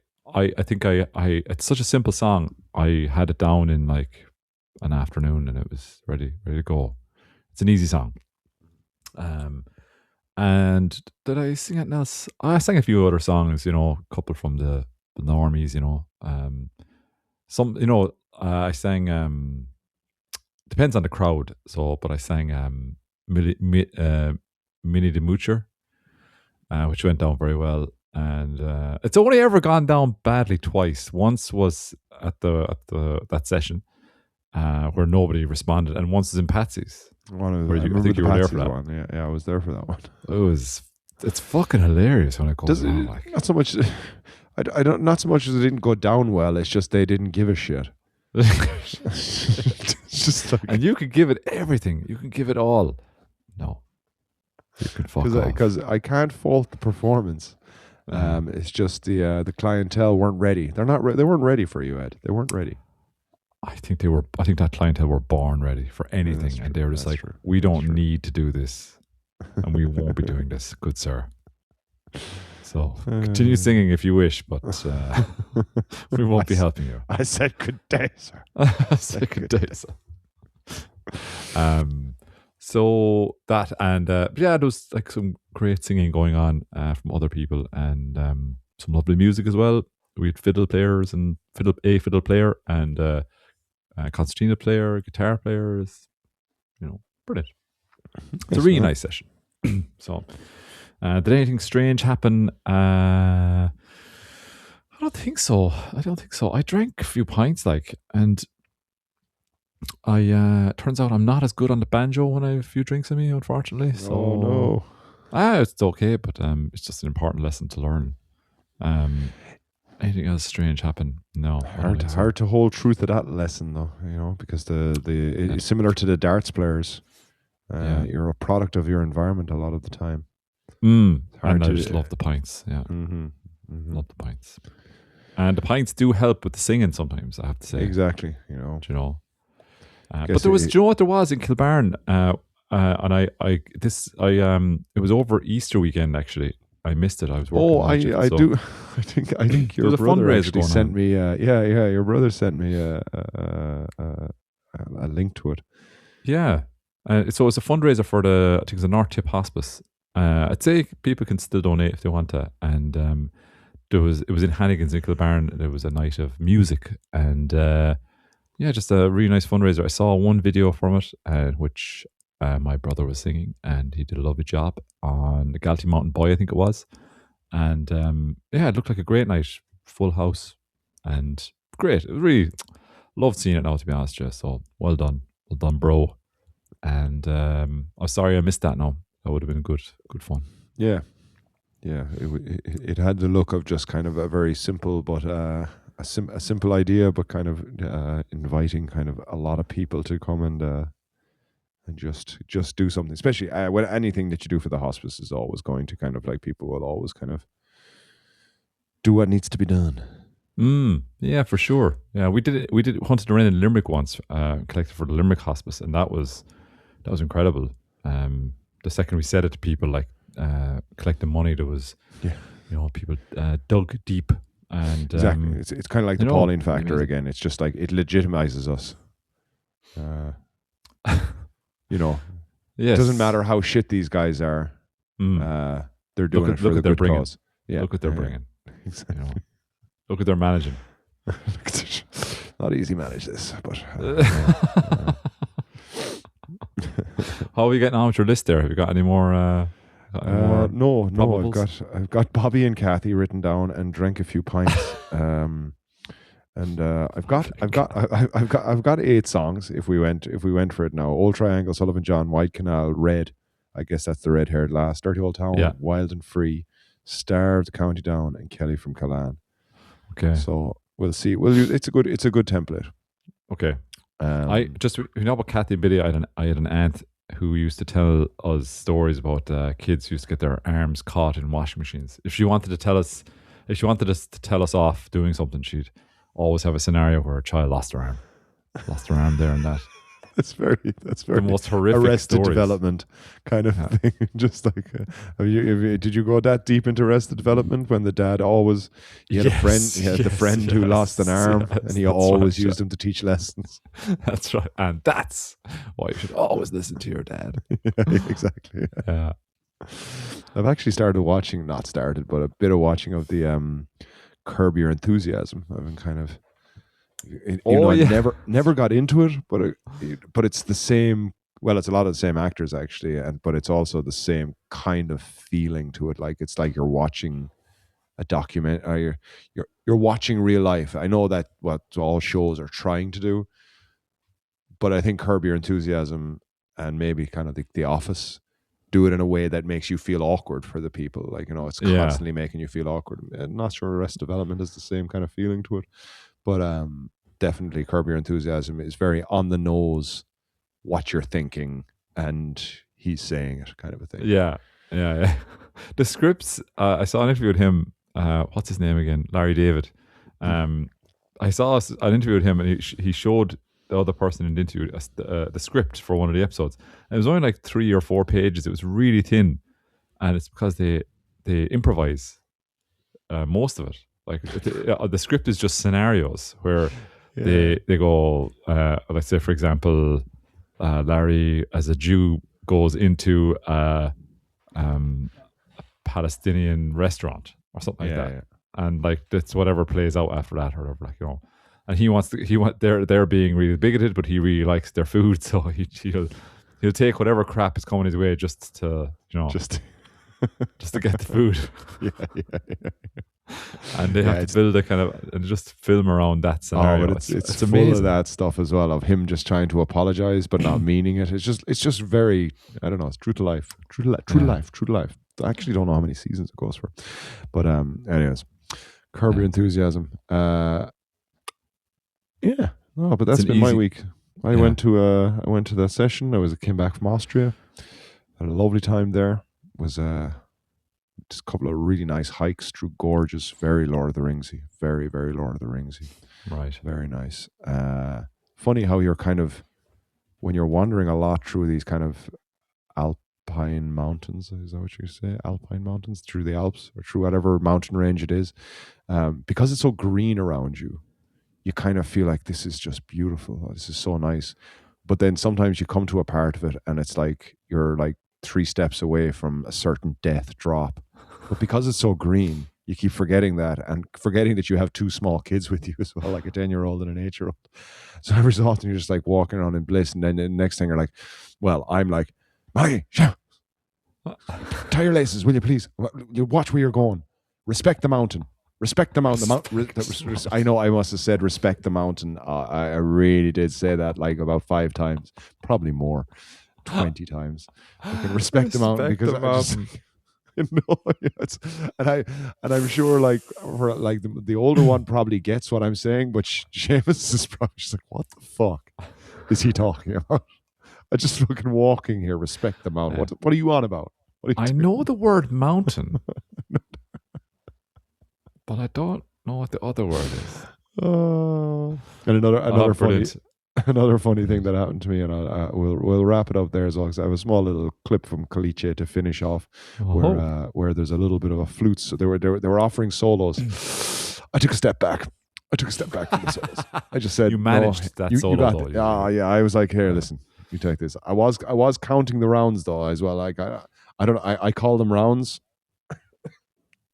think I it's such a simple song. I had it down in like an afternoon and it was ready to go. It's an easy song. And did I sing it else? I sang a few other songs, you know, a couple from the normies, you know. Some, you know, I sang depends on the crowd. So, but I sang Minnie the Moocher, which went down very well. And it's only ever gone down badly twice. Once was at that session where nobody responded, and once was in Patsy's. One of Where I you- I remember think the you were there Patsy's for that. one. Yeah, I was there for that one. It's fucking hilarious when it goes Does it, on. Like, not so much. I don't. Not so much as it didn't go down well. It's just they didn't give a shit. It's just like and you can give it everything. You can give it all. No, you can fuck off. because I can't fault the performance. It's just the clientele weren't ready. They're not. They weren't ready for you, Ed. They weren't ready. I think they were. I think that clientele were born ready for anything, that's and true, they were just that's like, true, "We that's don't true." need to do this, and we won't be doing this, good sir." So continue singing if you wish, but we won't be helping you. I said good day, sir. Second day. So that and yeah, there was like some great singing going on from other people and some lovely music as well. We had fiddle players and fiddle player and concertina player, guitar players. You know, brilliant. It's a really nice session. So, did anything strange happen? I don't think so. I drank a few pints, like, and I turns out I'm not as good on the banjo when I have a few drinks in me, unfortunately. So Oh no. it's okay, but it's just an important lesson to learn. Anything else strange happen? No, I don't think so. Hard to hold true to that lesson though, you know, because it's similar to the darts players. Yeah. You're a product of your environment a lot of the time. hard hard and I to- just love the pints. Yeah, Mm-hmm. Mm-hmm. love the pints. And the pints do help with the singing sometimes, I have to say. Exactly, you know. Do you know? But Guess there was, it- do you know what there was in Kilbarn? And it was over Easter weekend actually. I missed it. I was working. Oh, night shift, I so- do. I think your There's a brother fundraiser actually going sent on. me. Yeah. Your brother sent me a link to it. Yeah. So it's a fundraiser for I think it's the North Tip Hospice. I'd say people can still donate if they want to. And it was in Hannigan's in Kilbarn. There was a night of music and yeah, just a really nice fundraiser. I saw one video from it, which my brother was singing, and he did a lovely job on the Galtee Mountain Boy, I think it was. And yeah, it looked like a great night, full house, and great. It was really loved seeing it now, to be honest, Jess. So well done, bro. And I'm sorry I missed that. Now that would have been good fun. Yeah. It had the look of just kind of a very simple, but a simple idea, but kind of inviting kind of a lot of people to come and just do something. Especially when anything that you do for the hospice is always going to kind of like people will always kind of do what needs to be done. Yeah, for sure. Yeah, we did hunted around in Limerick once, collected for the Limerick Hospice, and that was incredible. The second we said it to people, like collecting money, there was people dug deep and Exactly. It's kind of like the you know, Pauline factor amazing. again. It's just like it legitimizes us. You know, yes. it doesn't matter how shit these guys are. They're doing it for look the at their good bringing. cause. Yeah, Look what they're yeah, bringing. Exactly. You know. Look at their managing. Not easy manage this, but How are we getting on with your list there? Have you got any more? no. probables? I've got Bobby and Kathy written down and drank a few pints. And I've got 8 songs. If we went for it now, Old Triangle, Sullivan John, White Canal, Red. I guess that's the red-haired lass. Dirty Old Town, Yeah. Wild and Free, Star of the County Down, and Kelly from Callan. Okay. So we'll see. Well, it's a good template. Okay. Um, About Kathy and Billy, I had an aunt who used to tell us stories about kids who used to get their arms caught in washing machines. If she wanted us to tell us off doing something, she'd always have a scenario where a child lost her arm there and that. That's very The most horrific Arrested stories. Development kind of thing. Just like, did you go that deep into Arrested Development when the dad always he had the friend who lost an arm and he always used him to teach lessons. That's right, and that's why you should always listen to your dad. Yeah, exactly. Yeah. I've actually not started, but a bit of watching of the Curb Your Enthusiasm. I've been kind of. I never got into it, but it's the same. Well, it's a lot of the same actors actually, but it's also the same kind of feeling to it. Like it's like you're watching a document, or you're watching real life. I know that what all shows are trying to do, but I think Curb Your Enthusiasm and maybe kind of the Office do it in a way that makes you feel awkward for the people. Like it's constantly making you feel awkward. I'm not sure Arrested Development has the same kind of feeling to it. But definitely Curb Your Enthusiasm is very on the nose what you're thinking and he's saying it kind of a thing. Yeah. The scripts, I saw an interview with him. What's his name again? Larry David. I saw an interview with him and he showed the other person in the interview the script for one of the episodes. And it was only like 3 or 4 pages. It was really thin. And it's because they improvise most of it. Like the script is just scenarios where they go. Let's say, for example, Larry as a Jew goes into a Palestinian restaurant or something like that, and like that's whatever plays out after that, or whatever, and they're being really bigoted, but he really likes their food, so he'll take whatever crap is coming his way just to just to get the food. And they have to build a kind of and just film around that scenario. But it's full amazing. of that stuff as well, of him just trying to apologize but not meaning it. It's just very, I don't know. It's true to life. True to life. I actually don't know how many seasons it goes for, but anyways, Curb Your Enthusiasm. But that's been my week. I went to the session. Came back from Austria. Had a lovely time there. Was just a couple of really nice hikes through gorgeous, very Lord of the Ringsy, very, very Lord of the Ringsy. Right. Very nice. Funny how you're kind of, when you're wandering a lot through these kind of alpine mountains, is that what you say? Alpine mountains, through the Alps or through whatever mountain range it is, because it's so green around you, you kind of feel like this is just beautiful. Oh, this is so nice. But then sometimes you come to a part of it and it's like you're like 3 steps away from a certain death drop. But because it's so green, you keep forgetting that and forgetting that you have 2 small kids with you as well, like a 10-year-old and an 8-year-old. So every so often you're just like walking around in bliss. And then the next thing you're like, well, I'm like, Maggie, tie your laces, will you please? You watch where you're going. Respect the mountain. Respect the mountain. I know I must have said respect the mountain. I really did say that like about 5 times, probably more, 20 times. I can respect the mountain because and I'm sure like for like the older one probably gets what I'm saying, but Seamus is probably just like, what the fuck is he talking about? I just fucking walking here. Respect the mountain. What are you on about? I know the word mountain. But I don't know what the other word is. And another funny thing that happened to me, and we'll wrap it up there as well, because I have a small little clip from Caliche to finish off, where there's a little bit of a flute. So they were offering solos. I took a step back from the solos. I just said, you managed that solo. Yeah. I was like, here, listen, you take this. I was counting the rounds though as well. Like I call them rounds.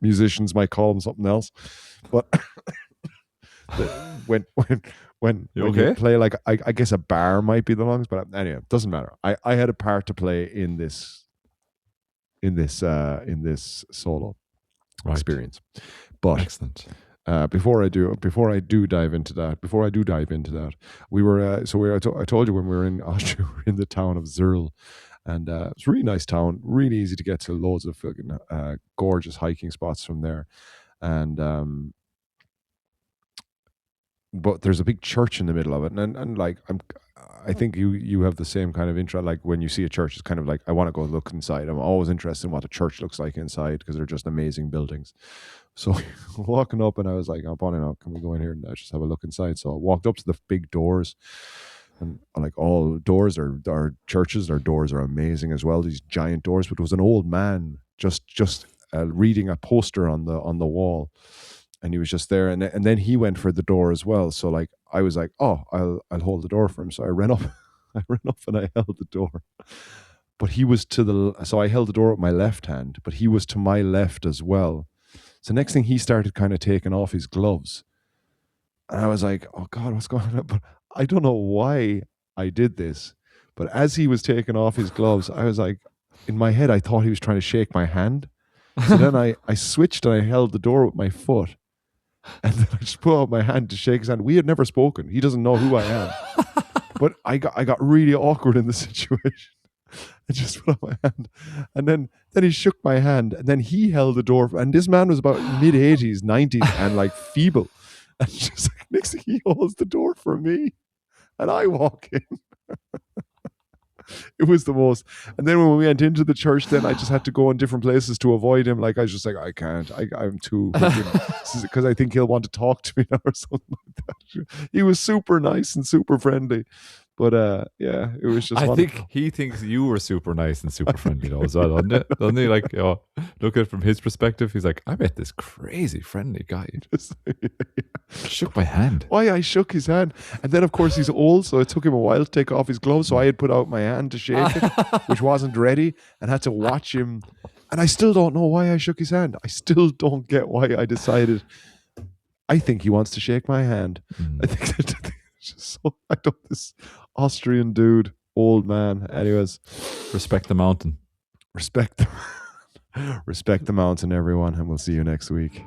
Musicians might call them something else, but when you play, like I guess a bar might be the longest, but anyway, it doesn't matter. I had a part to play in this solo experience. But excellent. Before I do dive into that, I told you when we were in Austria, we were in the town of Zurl. And it's a really nice town, really easy to get to, loads of fucking gorgeous hiking spots from there. And but there's a big church in the middle of it, and like I think you have the same kind of intro. Like when you see a church, it's kind of like I want to go look inside. I'm always interested in what a church looks like inside because they're just amazing buildings. So walking up, and I was like, "Oh, Bonnie, now can we go in here and just have a look inside?" So I walked up to the big doors, and like all doors are churches, their doors are amazing as well. These giant doors, but it was an old man just reading a poster on the wall. And he was just there, and then he went for the door as well. So like I was like, oh, I'll hold the door for him. So I ran up, and I held the door. But he was so I held the door with my left hand, but he was to my left as well. So next thing he started kind of taking off his gloves, and I was like, oh God, what's going on? But I don't know why I did this. But as he was taking off his gloves, I was like, in my head, I thought he was trying to shake my hand. So then I switched and I held the door with my foot. And then I just put out my hand to shake his hand. We had never spoken. He doesn't know who I am. But I got really awkward in the situation. I just put out my hand. And then he shook my hand. And then he held the door. And this man was about mid-80s, 90s, and like feeble. And just like, next thing he holds the door for me. And I walk in. It was the most. And then when we went into the church, then I just had to go in different places to avoid him. Like I was just like, I can't. I'm too, because I think he'll want to talk to me now or something like that. He was super nice and super friendly. But yeah, it was just. I think he thinks you were super nice and super friendly though as well, doesn't it? Doesn't he? Like, look at it from his perspective, he's like, I met this crazy friendly guy. Shook my hand. Why I shook his hand, and then of course he's old, so it took him a while to take off his gloves. So I had put out my hand to shake it, which wasn't ready, and had to watch him. And I still don't know why I shook his hand. I still don't get why I decided. I think he wants to shake my hand. I think that. Just so I don't this Austrian dude, old man. Anyways, respect the mountain. Respect the mountain, everyone, and we'll see you next week.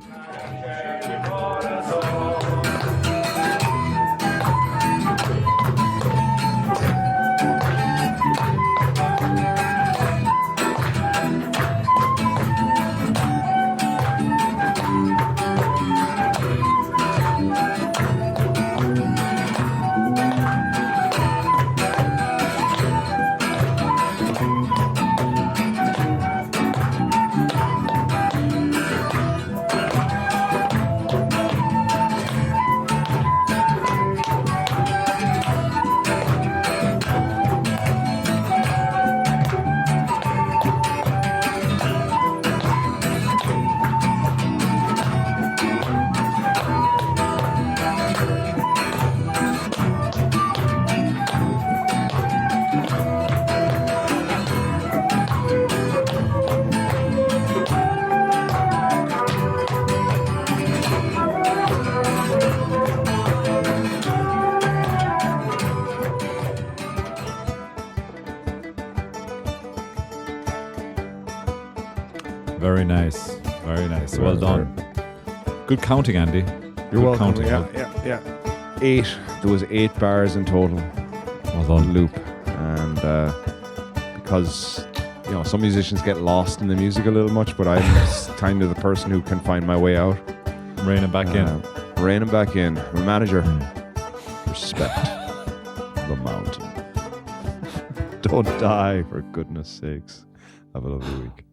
Very nice. Very nice. Well done. Good counting, Andy. You're welcome. Counting. Yeah. 8. There was 8 bars in total. Well done. Loop. And because some musicians get lost in the music a little much, but I'm kind of the person who can find my way out. Reining back in. Reining back in. My manager. Respect the mountain. Don't die, for goodness sakes. Have a lovely week.